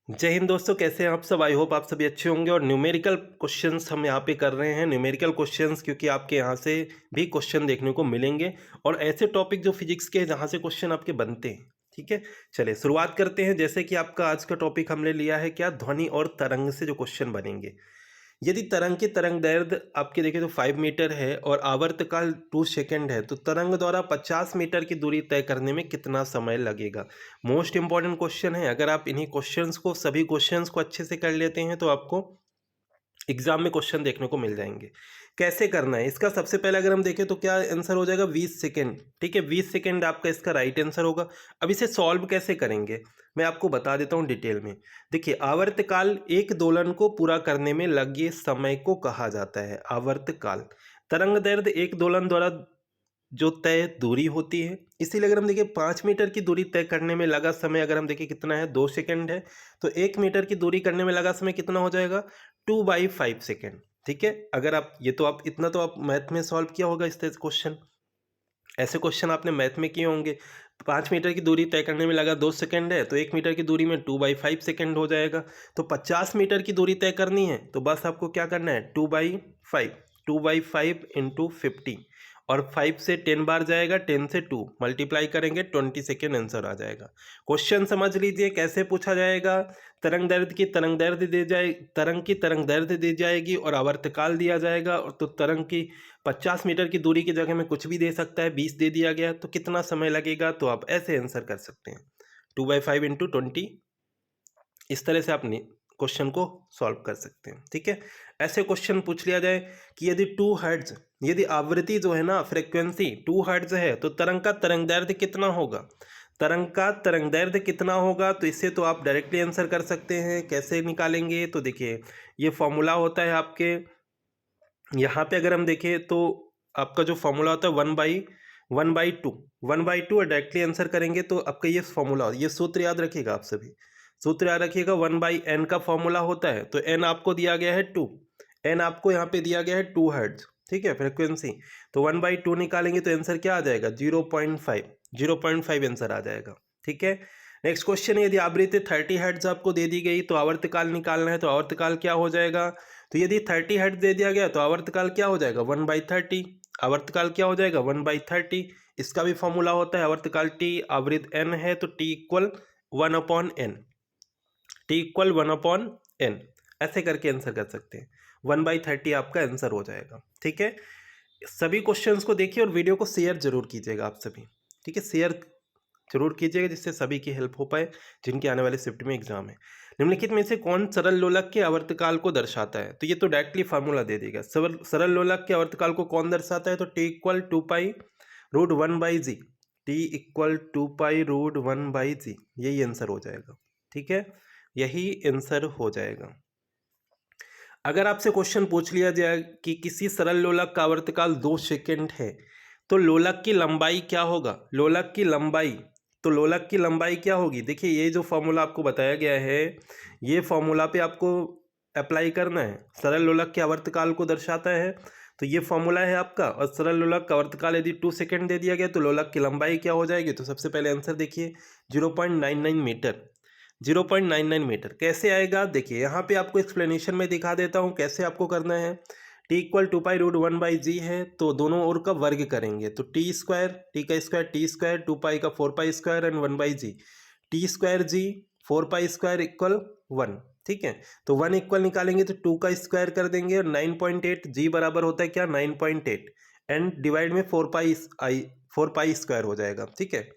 जय हिंद दोस्तों, कैसे हैं आप सब। आई होप आप सभी अच्छे होंगे। और न्यूमेरिकल क्वेश्चंस हम यहाँ पे कर रहे हैं। न्यूमेरिकल क्वेश्चंस क्योंकि आपके यहाँ से भी क्वेश्चन देखने को मिलेंगे और ऐसे टॉपिक जो फिजिक्स के हैं जहाँ से क्वेश्चन आपके बनते हैं। ठीक है, चलिए शुरुआत करते हैं। जैसे कि आपका आज का टॉपिक हमने लिया है क्या, ध्वनि और तरंग से जो क्वेश्चन बनेंगे। यदि तरंग की तरंग दैर्ध्य आपके देखें तो 5 मीटर है और आवर्तकाल 2 सेकंड है, तो तरंग द्वारा 50 मीटर की दूरी तय करने में कितना समय लगेगा। मोस्ट इंपॉर्टेंट क्वेश्चन है। अगर आप इन्हीं क्वेश्चंस को, सभी क्वेश्चंस को अच्छे से कर लेते हैं तो आपको एग्जाम में क्वेश्चन देखने को मिल जाएंगे। कैसे करना है इसका, सबसे पहले अगर हम देखें तो क्या आंसर हो जाएगा 20 सेकेंड। ठीक है, 20 सेकेंड आपका इसका राइट आंसर होगा। अब इसे सॉल्व कैसे करेंगे मैं आपको बता देता हूँ डिटेल में। देखिए, आवर्तकाल एक दोलन को पूरा करने में लगे समय को कहा जाता है आवर्तकाल। तरंग दैर्ध्य एक दोलन द्वारा जो तय दूरी होती है, इसीलिए अगर हम देखें 5 मीटर की दूरी तय करने में लगा समय अगर हम देखें कितना है, 2 सेकंड है, तो 1 मीटर की दूरी करने में लगा समय कितना हो जाएगा, 2/5 सेकेंड। ठीक है, अगर आप ये तो आप इतना तो आप मैथ में सॉल्व किया होगा इस क्वेश्चन, ऐसे क्वेश्चन आपने मैथ में किए होंगे। 5 मीटर की दूरी तय करने में लगा 2 सेकंड है, तो 1 मीटर की दूरी में 2/5 सेकंड हो जाएगा। तो 50 मीटर की दूरी तय करनी है तो बस आपको क्या करना है, 2/5 इंटू 50, और 5 से 10 बार जाएगा, 10 से 2 मल्टीप्लाई करेंगे, 20 सेकेंड आंसर आ जाएगा। क्वेश्चन समझ लीजिए कैसे पूछा जाएगा। तरंग दैर्ध्य दी जाए, तरंग की तरंग दैर्ध्य दी जाएगी और आवर्तकाल दिया जाएगा। और तो तरंग की 50 मीटर की दूरी की जगह में कुछ भी दे सकता है, 20 दे दिया गया, तो कितना समय लगेगा, तो आप ऐसे आंसर कर सकते हैं 2/5 इंटू 20। इस तरह से आप क्वेश्चन को सॉल्व कर सकते हैं। ठीक है, ऐसे क्वेश्चन पूछ लिया जाए कि यदि 2 हर्ट्ज, यदि आवृत्ति जो है ना, फ्रीक्वेंसी 2 हर्ट्ज है, तो तरंग का तरंग दैर्ध्य कितना होगा। तरंग का तरंग दैर्ध्य कितना होगा, तो इससे तो आप डायरेक्टली आंसर कर सकते हैं। कैसे निकालेंगे, तो देखिए ये फॉर्मूला होता है आपके यहाँ पे, अगर हम देखें तो आपका जो फॉर्मूला होता है 1/2 और डायरेक्टली आंसर करेंगे तो आपका ये फॉर्मूला, ये सूत्र याद रखिएगा। आप सभी सूत्र याद रखिएगा। 1/n का फॉर्मूला होता है, तो n आपको दिया गया है 2, n आपको यहाँ पे दिया गया है 2 हर्ट्ज। ठीक है, फ्रिक्वेंसी, तो 1/2 निकालेंगे तो आंसर क्या आ जाएगा, 0.5 आंसर आ जाएगा। ठीक है, नेक्स्ट क्वेश्चन है, यदि आवृत्ति 30 हर्ट्ज आपको दे दी गई तो आवर्तकाल निकालना है, तो आवर्तकाल क्या हो जाएगा। तो यदि 30 हर्ट्ज दे दिया गया तो आवर्तकाल क्या हो जाएगा, 1/30। आवर्तकाल क्या हो जाएगा, 1/30। इसका भी फॉर्मूला होता है आवर्तकाल t, आवृत्ति n है तो t इक्वल 1/n, ऐसे करके आंसर कर सकते हैं। 1/30 आपका आंसर हो जाएगा। ठीक है, सभी क्वेश्चंस को देखिए और वीडियो को शेयर जरूर कीजिएगा आप सभी। ठीक है, शेयर जरूर कीजिएगा जिससे सभी की हेल्प हो पाए जिनके आने वाले शिफ्ट में एग्जाम है। निम्नलिखित में से कौन सरल लोलक के आवर्तकाल को दर्शाता है, तो ये तो डायरेक्टली फार्मूला दे देगा। सरल लोलक के आवर्तकाल को कौन दर्शाता है, तो t equal 2π√1/g, t equal 2π√1/g, यही आंसर हो जाएगा। ठीक है, यही आंसर हो जाएगा। अगर आपसे क्वेश्चन पूछ लिया जाए कि किसी सरल लोलक का आवर्तकाल 2 सेकंड है, तो लोलक की लंबाई क्या होगा, लोलक की लंबाई, तो लोलक की लंबाई क्या होगी। देखिए, ये जो फॉर्मूला आपको बताया गया है, ये फॉर्मूला पे आपको अप्लाई करना है। सरल लोलक के आवर्तकाल को दर्शाता है, तो ये फॉर्मूला है आपका। और सरल लोलक का आवर्तकाल यदि 2 सेकंड दे दिया गया तो लोलक की लंबाई क्या हो जाएगी, तो सबसे पहले आंसर देखिए 0.99 मीटर। 0.99 मीटर कैसे आएगा, देखिए यहाँ पे आपको एक्सप्लेनेशन में दिखा देता हूँ कैसे आपको करना है। t इक्वल 2π√1/g है, तो दोनों ओर का वर्ग करेंगे, तो t स्क्वायर, t का स्क्वायर t स्क्वायर, 2π का 4π square and 1/g, t square g 4π square equal 1। ठीक है, तो 1 इक्वल निकालेंगे तो 2 का स्क्वायर कर देंगे और 9.8, g बराबर होता है क्या, 9.8, एंड डिवाइड में 4π स्क्वायर हो जाएगा। ठीक है,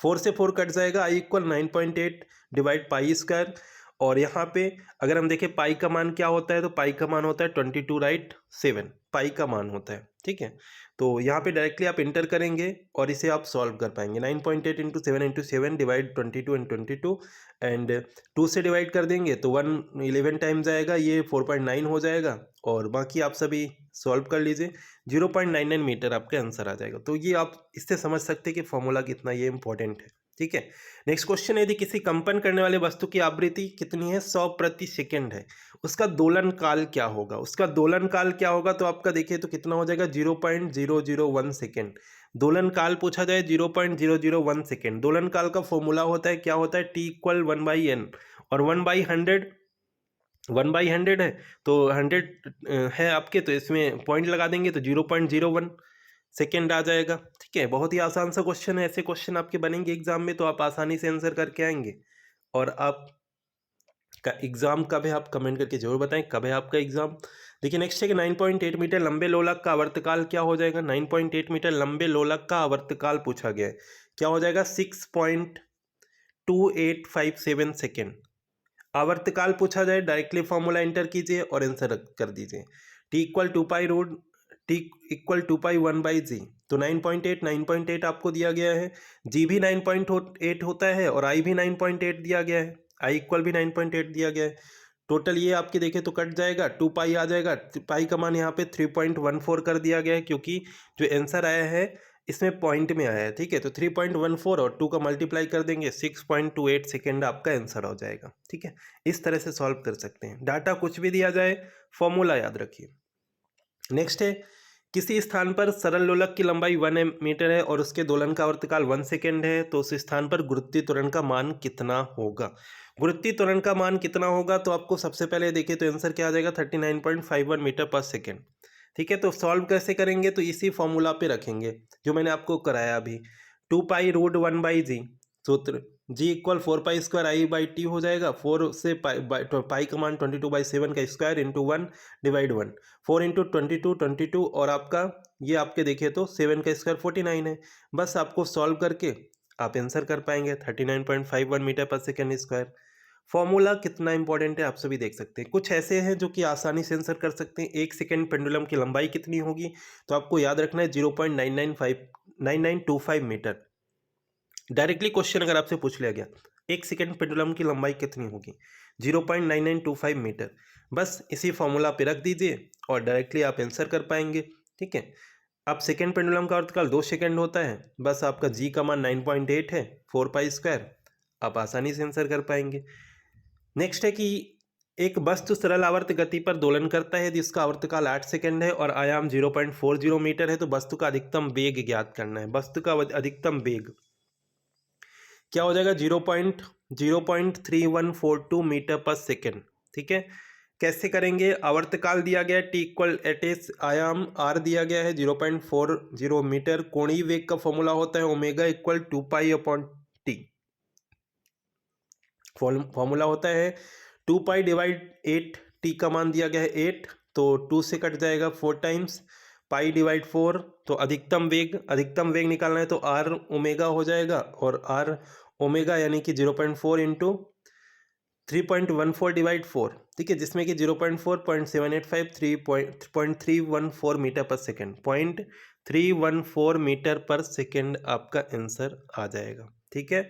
4 से 4 कट जाएगा, i equal 9.8 divide pi square. और यहाँ पे अगर हम देखें पाई का मान क्या होता है, तो पाई का मान होता है 22 राइट 7, पाई का मान होता है। ठीक है, तो यहाँ पे डायरेक्टली आप इंटर करेंगे और इसे आप सॉल्व कर पाएंगे। 9.8 इंटू 7 डिवाइड 22 एंड 22 एंड 2 से डिवाइड कर देंगे तो 1 11 टाइम्स आएगा, ये 4.9 हो जाएगा। और बाकी आप सभी सॉल्व कर लीजिए, 0.99 मीटर आपका आंसर आ जाएगा। तो ये आप इससे समझ सकते हैं कि फॉर्मूला कितना ये इंपॉर्टेंट है। ठीक है, नेक्स्ट क्वेश्चन है, यदि किसी कंपन करने वाले वस्तु की आवृत्ति कितनी है, 100 प्रति सेकंड है, उसका दोलन काल क्या होगा। उसका दोलन काल क्या होगा, तो आपका देखिए तो कितना हो जाएगा, 0.001 सेकेंड। दोलन काल पूछा जाए 0.001 सेकेंड। दोलन काल का फॉर्मूला होता है क्या होता है, t इक्वल 1/n, और 1/100 है तो 100 है आपके, तो इसमें पॉइंट लगा देंगे तो 0.01 सेकेंड आ जाएगा। ठीक है, बहुत ही आसान सा क्वेश्चन है। ऐसे क्वेश्चन आपके बनेंगे एग्जाम में तो आप आसानी से आंसर करके आएंगे। और आप का एग्जाम कब है आप कमेंट करके जरूर बताएं, कब है आपका एग्जाम। देखिए नेक्स्ट है कि 9.8 मीटर लंबे लोलक का आवर्तकाल क्या हो जाएगा। 9.8 मीटर लंबे लोलक का आवर्तकाल पूछा गया है, क्या हो जाएगा 6.2857 सेकेंड। आवर्तकाल पूछा जाए, डायरेक्टली फॉर्मूला एंटर कीजिए और आंसर कर दीजिए। T=2 पाई 1/g, तो 9.8 आपको दिया गया है। जी भी 9.8 होता है और आई भी 9.8 दिया गया है, आई इक्वल भी 9.8 दिया गया है। टोटल ये आपके देखें तो कट जाएगा, 2 पाई आ जाएगा। पाई का मान यहाँ पे 3.14 कर दिया गया है, क्योंकि जो आंसर आया है इसमें पॉइंट में आया है। ठीक है, तो 3.14 और 2 का मल्टीप्लाई कर देंगे, 6.28 सेकेंड आपका आंसर हो जाएगा। ठीक है, इस तरह से सॉल्व कर सकते हैं। डाटा कुछ भी दिया जाए, फॉर्मूला याद रखिए। नेक्स्ट है, किसी स्थान पर सरल लोलक की लंबाई 1 मीटर है और उसके दोलन का आवर्तकाल 1 सेकेंड है, तो उस स्थान पर गुरुत्वीय त्वरण का मान कितना होगा। गुरुत्वीय त्वरण का मान कितना होगा, तो आपको सबसे पहले देखिए तो आंसर क्या आ जाएगा 39.51 मीटर पर सेकेंड। ठीक है, तो सॉल्व कैसे करेंगे, तो इसी फॉर्मूला पे रखेंगे जो मैंने आपको कराया अभी। 2 पाई√1/g, सूत्र जी इक्वल 4 पाई² i/t हो जाएगा। 4 से पाई का मान 22/7 का स्क्वायर इंटू 1/1, 4 इंटू 22 और आपका ये आपके देखें तो 7 का स्क्वायर 49 है। बस आपको सॉल्व करके आप आंसर कर पाएंगे 39.51 मीटर पर सेकेंड स्क्वायर। फॉर्मूला कितना इंपॉर्टेंट है आप सभी देख सकते हैं। कुछ ऐसे हैं जो कि आसानी से आंसर कर सकते हैं। 1 सेकेंड पेंडुलम की लंबाई कितनी होगी, तो आपको याद रखना है 0.9925 मीटर। डायरेक्टली क्वेश्चन अगर आपसे पूछ लिया गया 1 सेकेंड पेंडुलम की लंबाई कितनी होगी, 0.9925 मीटर। बस इसी फॉर्मूला पे रख दीजिए और डायरेक्टली आप आंसर कर पाएंगे। ठीक है, अब सेकेंड पेंडुलम का आवर्तकाल 2 सेकेंड होता है। बस आपका जी का मान 9.8 है, 4 पाई², आप आसानी से आंसर कर पाएंगे। नेक्स्ट है कि एक वस्तु सरल आवर्त गति पर दोलन करता है जिसका आवर्तकाल 8 सेकेंड है और आयाम 0.40 मीटर है, तो वस्तु का अधिकतम वेग ज्ञात करना है। वस्तु का अधिकतम वेग क्या हो जाएगा 0.3142 मीटर पर सेकेंड। ठीक है, कैसे करेंगे, आवर्तकाल दिया गया है टी इक्वल एट आयाम आर दिया गया है 0.40 मीटर। कोणीय वेग का फॉर्मूला होता है ओमेगा इक्वल 2 पाई/t। फॉर्मूला होता है 2 पाई डिवाइड 8, टी का मान दिया गया है 8, तो 2 से कट जाएगा 4 टाइम्स, पाई डिवाइड 4, तो अधिकतम वेग निकालना है तो आर ओमेगा हो जाएगा, और आर ओमेगा यानी कि 0.4 इंटू 3.14 डिवाइड 4। ठीक है, जिसमें कि 0.4 0.785 3.314 मीटर पर सेकेंड, 0.314 मीटर पर सेकेंड आपका आंसर आ जाएगा। ठीक है,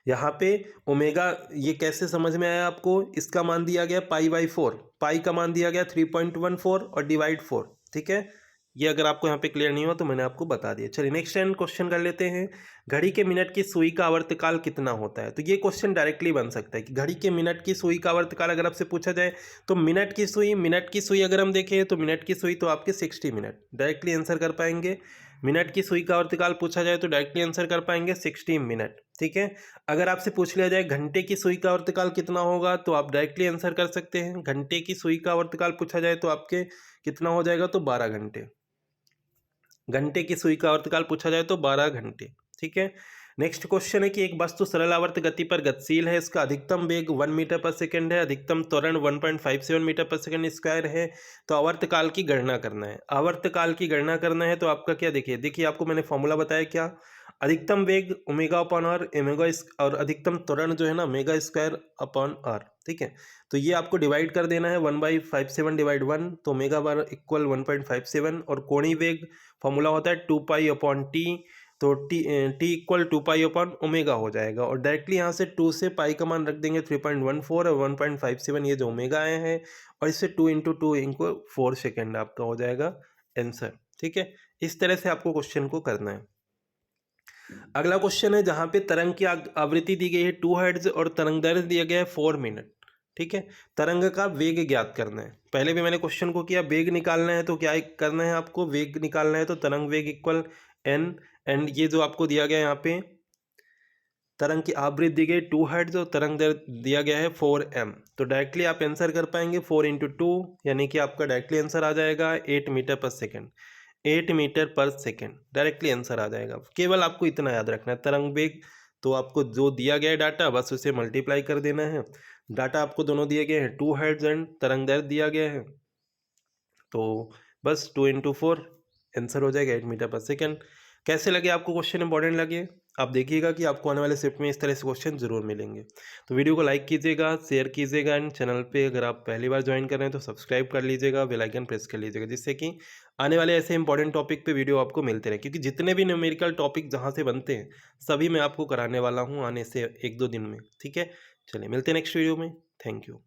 यहाँ पे ओमेगा ये कैसे समझ में आया आपको, इसका मान दिया गया पाई/4, पाई का मान दिया गया 3.14 और डिवाइड 4। ठीक है, ये अगर आपको यहाँ पे क्लियर नहीं हुआ तो मैंने आपको बता दिया। चलिए नेक्स्ट क्वेश्चन कर लेते हैं। घड़ी के मिनट की सुई का आवर्तकाल कितना होता है, तो ये क्वेश्चन डायरेक्टली बन सकता है कि घड़ी के मिनट की सुई का आवर्तकाल अगर आपसे पूछा जाए तो मिनट की सुई अगर हम देखें तो मिनट की सुई तो आपके 60 मिनट, डायरेक्टली आंसर कर पाएंगे। मिनट की सुई का आवर्तकाल पूछा जाए तो डायरेक्टली आंसर कर पाएंगे 60 मिनट। ठीक है, अगर आपसे पूछ लिया जाए घंटे की सुई का आवर्तकाल कितना होगा तो आप डायरेक्टली आंसर कर सकते हैं। घंटे की सुई का आवर्तकाल पूछा जाए तो आपके कितना हो जाएगा, तो 12 घंटे। घंटे की सुई का आवर्तकाल पूछा जाए तो 12 घंटे। ठीक है, नेक्स्ट क्वेश्चन है कि एक वस्तु सरल आवर्त गति पर गतिशील है, इसका अधिकतम वेग 1 मीटर पर सेकेंड है, अधिकतम त्वरण 1.57 मीटर पर सेकेंड स्क्वायर है, तो आवर्तकाल की गणना करना है। आवर्तकाल की गणना करना है तो आपका क्या, देखिए आपको मैंने फॉर्मूला बताया क्या, अधिकतम वेग ओमेगा/r, और अधिकतम त्वरण जो है ना मेगा²/r। ठीक है, तो ये आपको डिवाइड कर देना है 1/57 डिवाइड 1, तो ओमेगा/r इक्वल 1.57, और कोणीय वेग फॉर्मूला होता है 2 पाई/t, तो टी इक्वल 2 पाई/ओमेगा हो जाएगा। और डायरेक्टली यहाँ से 2 से पाई का मान रख देंगे 3.14 और 1.57 ये जो ओमेगा आए हैं, और इससे 2 इंटू 2 इंटू 4 सेकेंड आपका हो जाएगा आंसर। ठीक है, इस तरह से आपको क्वेश्चन को करना है। अगला क्वेश्चन है जहाँ पे तरंग की आवृत्ति दी गई है 2 हर्ट्ज और तरंग दैर्ध्य दिया गया है 4 मिनट। ठीक है, तरंग का वेग ज्ञात करना है। पहले भी मैंने क्वेश्चन को किया, वेग निकालना है तो क्या करना है आपको, वेग निकालना है तो तरंग वेग इक्वल n, एंड ये जो आपको दिया गया यहाँ पे तरंग की आवृत्ति दी गई 2 हर्ट्ज और तरंग दैर्ध्य दिया गया है 4m। तो डायरेक्टली आप आंसर कर पाएंगे 4 इंटू 2, यानी कि आपका डायरेक्टली आंसर आ जाएगा 8 मीटर पर सेकेंड। 8 मीटर पर सेकेंड डायरेक्टली आंसर आ जाएगा। केवल आपको इतना याद रखना है, तरंग वेग तो आपको जो दिया गया है डाटा बस उसे मल्टीप्लाई कर देना है। डाटा आपको दोनों दिए गए हैं, 2 हर्ट्ज एंड तरंग दैर्ध्य दिया गया है, तो बस 2 इंटू 4 आंसर हो जाएगा 8 मीटर पर सेकेंड। कैसे लगे आपको क्वेश्चन, इंपॉर्टेंट लगे? आप देखिएगा कि आपको आने वाले शिफ्ट में इस तरह से क्वेश्चन जरूर मिलेंगे। तो वीडियो को लाइक कीजिएगा, शेयर कीजिएगा एंड चैनल पे अगर आप पहली बार ज्वाइन कर रहे हैं तो सब्सक्राइब कर लीजिएगा, बेल आइकन प्रेस कर लीजिएगा, जिससे कि आने वाले ऐसे इंपॉर्टेंट टॉपिक पे वीडियो आपको मिलते रहे, क्योंकि जितने भी न्यूमेरिकल टॉपिक जहाँ से बनते हैं सभी मैं आपको कराने वाला हूँ आने से 1-2 दिन में। ठीक है, चलिए मिलते हैं नेक्स्ट वीडियो में। Thank you.